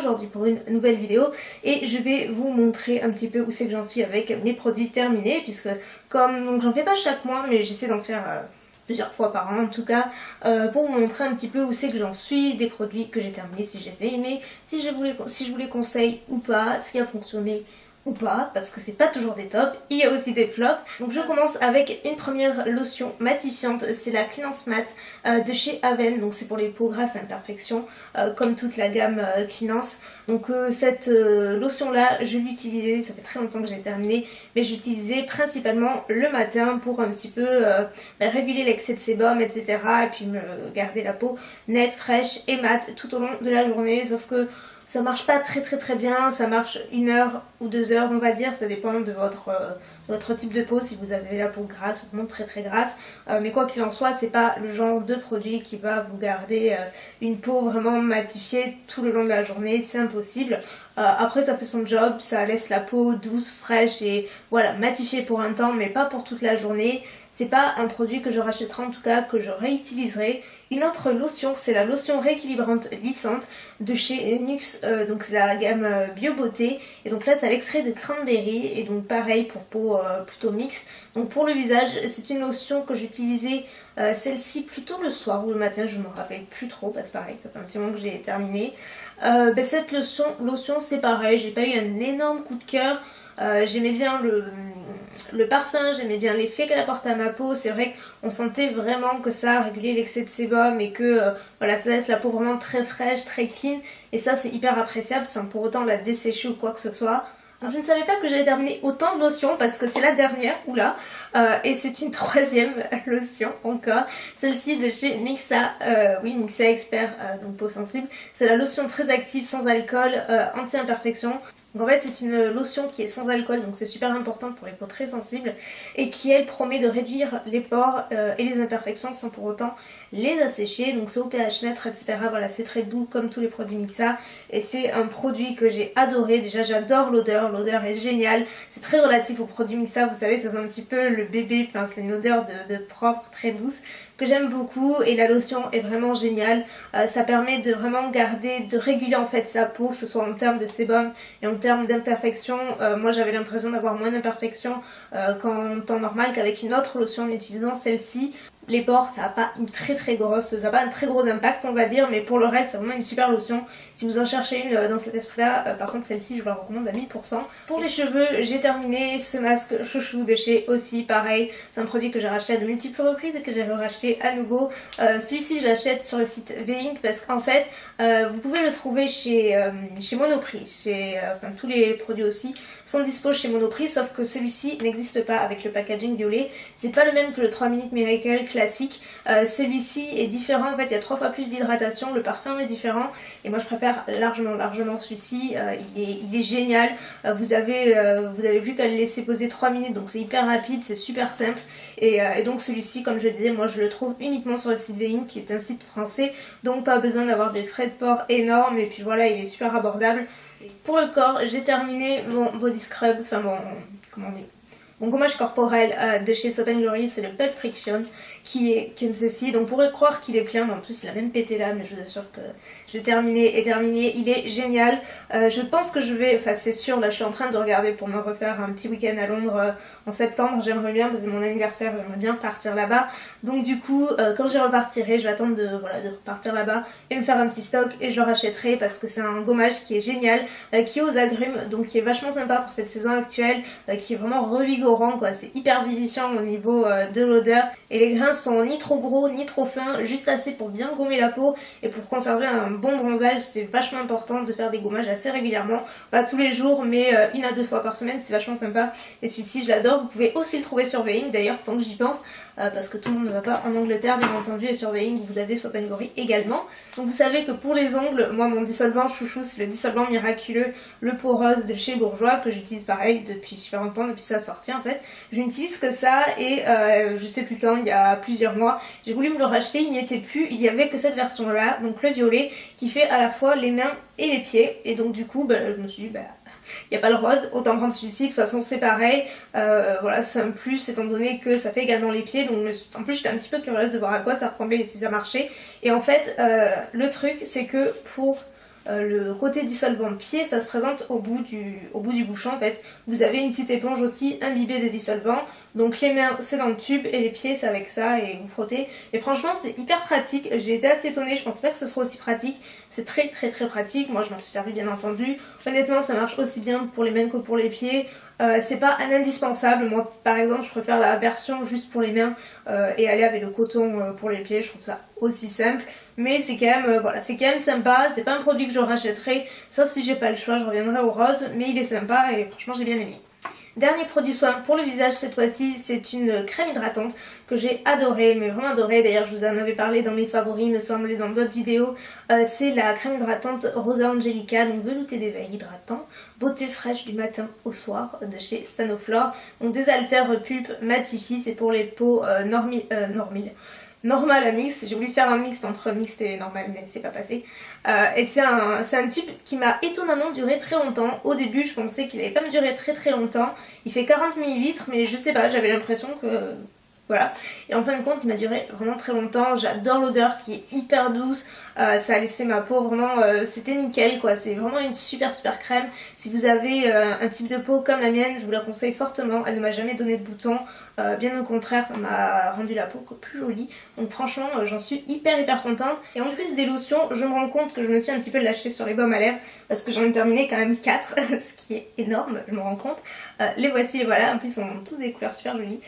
aujourd'hui pour une nouvelle vidéo et je vais vous montrer un petit peu où c'est que j'en suis avec mes produits terminés, puisque comme donc j'en fais pas chaque mois mais j'essaie d'en faire plusieurs fois par an en tout cas, pour vous montrer un petit peu où c'est que j'en suis, des produits que j'ai terminés, si je les ai aimés, si je vous les conseille ou pas, ce qui a fonctionné ou pas, parce que c'est pas toujours des tops, il y a aussi des flops. Donc je commence avec une première lotion matifiante, c'est la Cleanse Matte de chez Aven, donc c'est pour les peaux grasses à imperfection, comme toute la gamme Cleanse. Donc cette lotion là, je l'utilisais, ça fait très longtemps que j'ai terminé, mais j'utilisais principalement le matin pour un petit peu réguler l'excès de sébum, etc. et puis me garder la peau nette, fraîche et mate tout au long de la journée, sauf que ça marche pas très bien, ça marche 1 heure ou 2 heures on va dire, ça dépend de votre type de peau, si vous avez la peau grasse ou non très grasse, mais quoi qu'il en soit, c'est pas le genre de produit qui va vous garder une peau vraiment matifiée tout le long de la journée, c'est impossible. Après ça fait son job, ça laisse la peau douce, fraîche et voilà, matifiée pour un temps mais pas pour toute la journée. C'est pas un produit que je rachèterai, en tout cas que je réutiliserai. Une autre lotion, c'est la lotion rééquilibrante lissante de chez Nuxe, donc c'est la gamme Bio Beauté, et donc là c'est à l'extrait de cranberry, et donc pareil pour peau plutôt mixte. Donc pour le visage, c'est une lotion que j'utilisais celle-ci plutôt le soir ou le matin, je me rappelle plus trop, parce que pareil, ça fait un petit moment que j'ai terminé. Cette lotion c'est pareil, j'ai pas eu un énorme coup de cœur. J'aimais bien le parfum, j'aimais bien l'effet qu'elle apporte à ma peau. C'est vrai qu'on sentait vraiment que ça régulait l'excès de sébum et que voilà, ça laisse la peau vraiment très fraîche, très clean, et ça c'est hyper appréciable sans pour autant la dessécher ou quoi que ce soit. Alors, je ne savais pas que j'avais terminé autant de lotions parce que c'est la dernière, oula, et c'est une troisième lotion encore, celle-ci de chez Mixa, oui Mixa Expert, donc peau sensible. C'est la lotion très active, sans alcool, anti-imperfection. Donc en fait c'est une lotion qui est sans alcool, donc c'est super important pour les peaux très sensibles, et qui elle promet de réduire les pores et les imperfections sans pour autant les assécher. Donc c'est au pH neutre, etc. Voilà, c'est très doux comme tous les produits Mixa, et c'est un produit que j'ai adoré. Déjà j'adore l'odeur est géniale, c'est très relatif aux produits Mixa, vous savez, c'est un petit peu le bébé, enfin c'est une odeur de propre très douce que j'aime beaucoup, et la lotion est vraiment géniale. Ça permet de vraiment garder, de réguler en fait sa peau, que ce soit en termes de sébum et en termes d'imperfection. Moi j'avais l'impression d'avoir moins d'imperfections qu'en temps normal qu'avec une autre lotion en utilisant celle-ci. Les pores, ça n'a pas ça n'a pas un très gros impact on va dire, mais pour le reste c'est vraiment une super lotion. Si vous en cherchez une dans cet esprit là, par contre celle-ci je vous la recommande à 1000%. Pour les cheveux, j'ai terminé ce masque chouchou de chez Aussi, pareil, c'est un produit que j'ai racheté à de multiples reprises et que j'ai racheté à nouveau. Celui-ci je l'achète sur le site Veink parce qu'en fait vous pouvez le trouver chez Monoprix, enfin tous les produits Aussi sont dispo chez Monoprix, sauf que celui-ci n'existe pas avec le packaging violet, c'est pas le même que le 3 minutes Miracle classique. Celui-ci est différent, en fait il y a 3 fois plus d'hydratation, le parfum est différent et moi je préfère largement celui-ci. Il est génial. Vous avez vu qu'elle laissait poser 3 minutes, donc c'est hyper rapide, c'est super simple, et donc celui-ci, comme je le disais, moi je le trouve uniquement sur le site Veink qui est un site français, donc pas besoin d'avoir des frais de port énormes, et puis voilà, il est super abordable. Pour le corps, j'ai terminé mon body scrub, enfin mon gommage corporel de chez Soap & Glory, c'est le Pulp Friction qui est comme ceci. Donc on pourrait croire qu'il est plein, mais en plus il a même pété là, mais je vous assure que j'ai terminé, il est génial. Je pense que je vais, enfin c'est sûr, là je suis en train de regarder pour me refaire un petit week-end à Londres en septembre. J'aimerais bien, parce que c'est mon anniversaire, j'aimerais bien partir là-bas. Donc du coup, quand j'y repartirai, je vais attendre de repartir là-bas et me faire un petit stock, et je le rachèterai parce que c'est un gommage qui est génial, qui est aux agrumes, donc qui est vachement sympa pour cette saison actuelle, qui est vraiment revigorant quoi, c'est hyper vivifiant au niveau de l'odeur, et les grains sont ni trop gros ni trop fins, juste assez pour bien gommer la peau et pour conserver un bon bronzage. C'est vachement important de faire des gommages assez régulièrement, pas tous les jours mais 1 à 2 fois par semaine, c'est vachement sympa, et celui-ci je l'adore. Vous pouvez aussi le trouver sur Veink d'ailleurs, tant que j'y pense, parce que tout le monde ne va pas en Angleterre bien entendu, et sur Veink vous avez Soap & Glory également. Donc vous savez que pour les ongles, moi mon dissolvant chouchou c'est le dissolvant miraculeux, le peau rose de chez Bourjois, que j'utilise pareil depuis super longtemps, depuis sa sortie en fait. Je n'utilise que ça, et je sais plus quand, il y a plusieurs mois, j'ai voulu me le racheter, il n'y était plus, il y avait que cette version là, donc le violet, qui fait à la fois les mains et les pieds, et donc du coup je me suis dit il n'y a pas le rose, autant prendre celui-ci, de toute façon c'est pareil, voilà, c'est un plus étant donné que ça fait également les pieds, donc en plus j'étais un petit peu curieuse de voir à quoi ça ressemblait et si ça marchait, et en fait le truc c'est que pour le côté dissolvant de pied, ça se présente au bout du bouchon en fait. Vous avez une petite éponge aussi imbibée de dissolvant. Donc les mains c'est dans le tube et les pieds c'est avec ça et vous frottez. Et franchement c'est hyper pratique, j'ai été assez étonnée, je pensais pas que ce serait aussi pratique. C'est très pratique, moi je m'en suis servi bien entendu. Honnêtement ça marche aussi bien pour les mains que pour les pieds. C'est pas un indispensable, moi par exemple je préfère la version juste pour les mains et aller avec le coton pour les pieds, je trouve ça aussi simple. Mais c'est quand même, voilà, c'est quand même sympa, c'est pas un produit que je rachèterai, sauf si j'ai pas le choix, je reviendrai au rose, mais il est sympa et franchement j'ai bien aimé. Dernier produit soin pour le visage cette fois-ci, c'est une crème hydratante que j'ai adorée, mais vraiment adorée. D'ailleurs je vous en avais parlé dans mes favoris, me semble, dans d'autres vidéos. C'est la crème hydratante Rosa Angelica, donc velouté d'éveil hydratant, beauté fraîche du matin au soir de chez Sanoflore. Donc désaltère pulpe matifie, c'est pour les peaux normal à mix, j'ai voulu faire un mix entre mixte et normal mais c'est pas passé. Et c'est un tube qui m'a étonnamment duré très longtemps. Au début je pensais qu'il allait pas me durer très longtemps. Il fait 40 ml mais je sais pas, j'avais l'impression que... Voilà, et en fin de compte il m'a duré vraiment très longtemps, j'adore l'odeur qui est hyper douce, ça a laissé ma peau vraiment, c'était nickel quoi, c'est vraiment une super crème. Si vous avez un type de peau comme la mienne, je vous la conseille fortement, elle ne m'a jamais donné de boutons, bien au contraire ça m'a rendu la peau plus jolie, donc franchement j'en suis hyper contente. Et en plus des lotions, je me rends compte que je me suis un petit peu lâchée sur les baumes à lèvres, parce que j'en ai terminé quand même 4, ce qui est énorme, je me rends compte. Les voici, voilà, en plus ils ont tous des couleurs super jolies.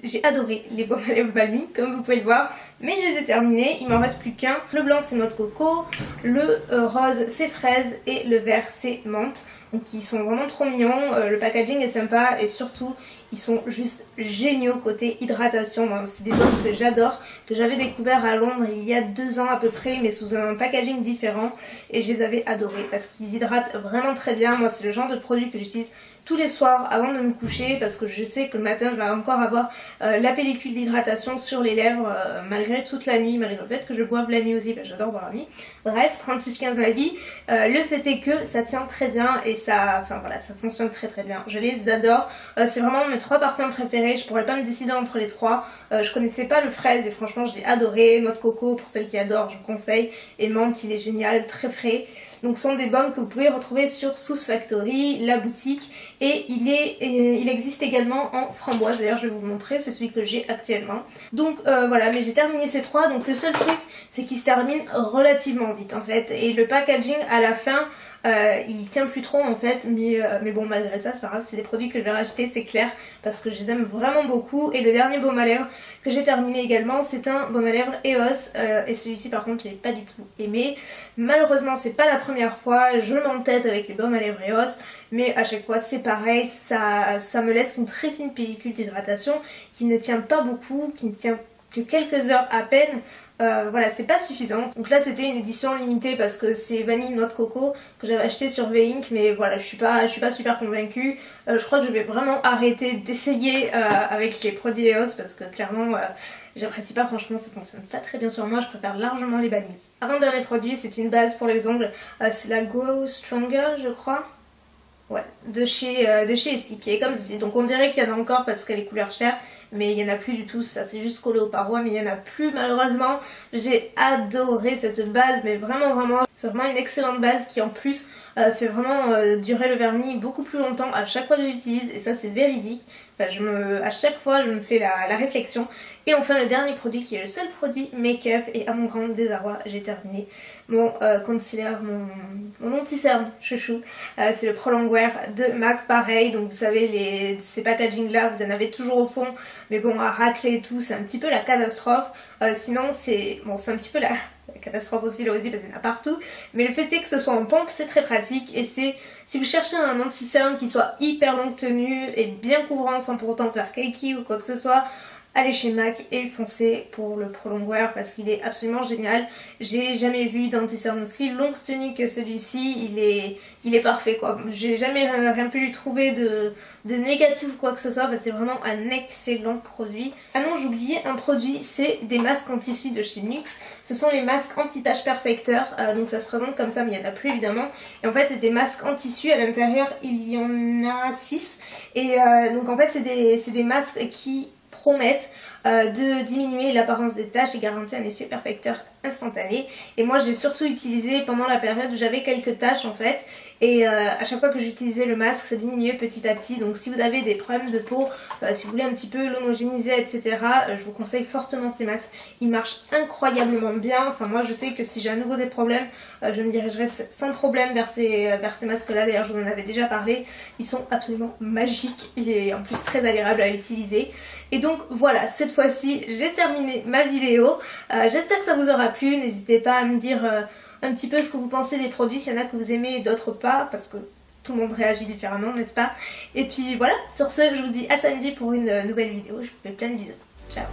J'ai adoré les baumes à lèvres Balmy, comme vous pouvez le voir, mais je les ai terminés, il m'en reste plus qu'un. Le blanc c'est noix de coco, le rose c'est fraise et le vert c'est menthe. Donc ils sont vraiment trop mignons, le packaging est sympa et surtout ils sont juste géniaux côté hydratation. C'est des baumes que j'adore, que j'avais découvert à Londres il y a 2 ans à peu près, mais sous un packaging différent, et je les avais adorés parce qu'ils hydratent vraiment très bien. Moi c'est le genre de produit que j'utilise tous les soirs avant de me coucher parce que je sais que le matin je vais encore avoir la pellicule d'hydratation sur les lèvres malgré toute la nuit, malgré le fait que je boive la nuit aussi, j'adore boire la nuit. Bref, 36-15 ma vie, le fait est que ça tient très bien et ça, enfin voilà, ça fonctionne très bien. Je les adore, c'est vraiment mes 3 parfums préférés, je pourrais pas me décider entre les 3. Je connaissais pas le fraise et franchement je l'ai adoré. Noix de coco pour celles qui adorent, je vous conseille, et menthe il est génial, très frais. Donc ce sont des baumes que vous pouvez retrouver sur Sauce Factory, la boutique, et il existe également en framboise. D'ailleurs je vais vous le montrer, c'est celui que j'ai actuellement. Donc voilà, mais j'ai terminé ces 3, donc le seul truc c'est qu'ils se terminent relativement vite en fait, et le packaging à la fin il tient plus trop en fait, mais bon malgré ça c'est pas grave, c'est des produits que je vais racheter, c'est clair, parce que je les aime vraiment beaucoup. Et le dernier baume à lèvres que j'ai terminé également, c'est un baume à lèvres EOS, et celui-ci par contre je l'ai pas du tout aimé. Malheureusement c'est pas la première fois, je m'entête avec les baumes à lèvres EOS, mais à chaque fois c'est pareil, ça me laisse une très fine pellicule d'hydratation qui ne tient pas beaucoup, qui ne tient que quelques heures à peine. Voilà, c'est pas suffisant. Donc là c'était une édition limitée parce que c'est vanille noix de coco que j'avais acheté sur V-Ink, mais voilà, je suis pas super convaincue. Je crois que je vais vraiment arrêter d'essayer avec les produits EOS parce que clairement j'apprécie pas, franchement ça fonctionne pas très bien sur moi, je préfère largement les Balmy. Avant-dernier produit, c'est une base pour les ongles, c'est la Grow Stronger je crois. Ouais, de chez Essie, qui est comme ceci. Donc on dirait qu'il y en a encore parce qu'elle est couleur chair, mais il n'y en a plus du tout, ça c'est juste collé aux parois, mais il n'y en a plus malheureusement. J'ai adoré cette base, mais vraiment, c'est vraiment une excellente base qui en plus fait vraiment durer le vernis beaucoup plus longtemps à chaque fois que j'utilise, et ça c'est véridique. Enfin, à chaque fois je me fais la réflexion. Et enfin le dernier produit qui est le seul produit make-up, et à mon grand désarroi j'ai terminé mon concealer, mon anti-cerne chouchou, c'est le Pro Longwear de MAC, pareil. Donc vous savez ces packaging là vous en avez toujours au fond, mais bon à racler et tout c'est un petit peu la catastrophe. Sinon c'est un petit peu la catastrophe aussi là aussi parce qu'il y en a partout, mais le fait est que ce soit en pompe c'est très pratique, et c'est si vous cherchez un anti-cerne qui soit hyper longue tenue et bien couvrant sans pour autant faire cakey ou quoi que ce soit, allez chez MAC et foncez pour le Pro Longwear parce qu'il est absolument génial. J'ai jamais vu d'anti-cerne aussi longue tenue que celui-ci, il est parfait quoi. J'ai jamais rien pu lui trouver de négatif ou quoi que ce soit, c'est vraiment un excellent produit. Ah non, j'oubliais un produit, c'est des masques en tissu de chez NYX. Ce sont les masques anti-tache perfecteur, donc ça se présente comme ça mais il n'y en a plus évidemment. Et en fait c'est des masques en tissu, à l'intérieur il y en a 6. Et donc en fait c'est des masques qui promettent de diminuer l'apparence des taches et garantit un effet perfecteur instantané. Et moi j'ai surtout utilisé pendant la période où j'avais quelques taches en fait, et à chaque fois que j'utilisais le masque ça diminuait petit à petit. Donc si vous avez des problèmes de peau, si vous voulez un petit peu l'homogénéiser etc, je vous conseille fortement ces masques. Ils marchent incroyablement bien. Enfin moi je sais que si j'ai à nouveau des problèmes, je me dirigerai sans problème vers ces masques là. D'ailleurs je vous en avais déjà parlé, ils sont absolument magiques et en plus très agréables à utiliser. Et donc voilà, cette fois-ci j'ai terminé ma vidéo. J'espère que ça vous aura plu. N'hésitez pas à me dire un petit peu ce que vous pensez des produits, s'il y en a que vous aimez et d'autres pas, parce que tout le monde réagit différemment, n'est-ce pas? Et puis voilà, sur ce je vous dis à samedi pour une nouvelle vidéo. Je vous fais plein de bisous. Ciao.